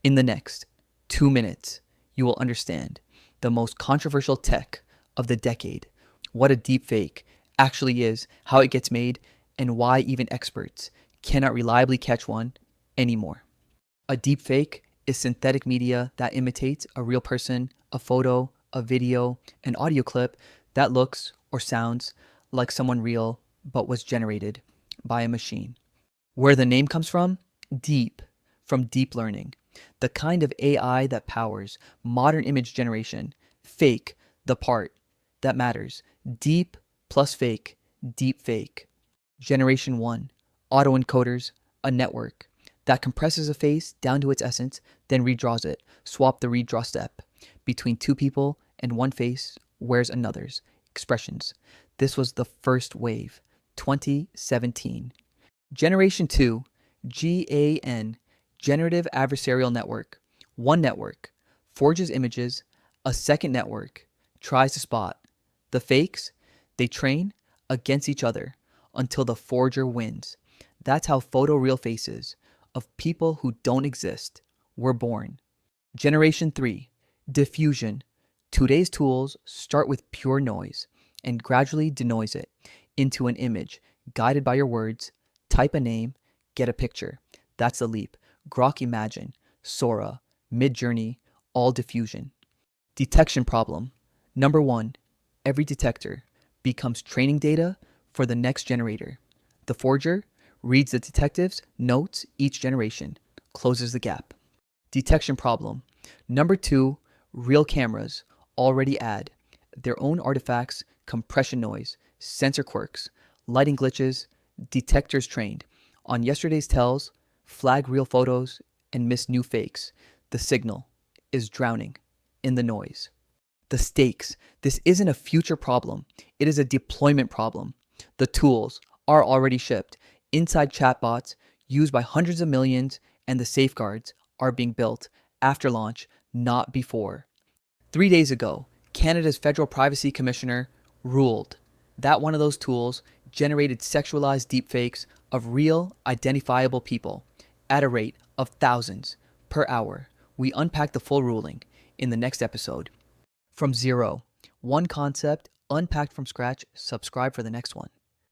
In the next 2 minutes, you will understand the most controversial tech of the decade, what a deepfake actually is, how it gets made, and why even experts cannot reliably catch one anymore. A deepfake is synthetic media that imitates a real person, a photo, a video, an audio clip that looks or sounds like someone real but was generated by a machine. Where the name comes from? Deep, from deep learning, the kind of AI that powers modern image generation. Fake, the part that matters. Deep plus fake, deep fake. Generation 1, Autoencoders, a network that compresses a face down to its essence, then redraws it. Swap the redraw step between two people, and one face wears another's expressions. This was the first wave, 2017. Generation 2, GAN, Generative Adversarial Network. One network forges images, a second network tries to spot the fakes. They train against each other until the forger wins. That's how photoreal faces of people who don't exist were born. Generation 3, Diffusion. Today's tools start with pure noise and gradually denoise it into an image guided by your words. Type a name, get a picture. That's the leap. Grok Imagine, Sora, Midjourney, all diffusion. Detection problem. Number 1, every detector becomes training data for the next generator. The forger reads the detective's notes each generation, closes the gap. Detection problem. Number 2, real cameras already add their own artifacts, compression noise, sensor quirks, lighting glitches, detectors trained on yesterday's tells, flag real photos, and miss new fakes. The signal is drowning in the noise. The stakes. This isn't a future problem. It is a deployment problem. The tools are already shipped. Inside chatbots used by hundreds of millions, and the safeguards are being built after launch, not before. 3 days ago, Canada's Federal Privacy Commissioner ruled that one of those tools generated sexualized deepfakes of real, identifiable people at a rate of thousands per hour. We unpack the full ruling in the next episode. From zero, one concept unpacked from scratch. Subscribe for the next one.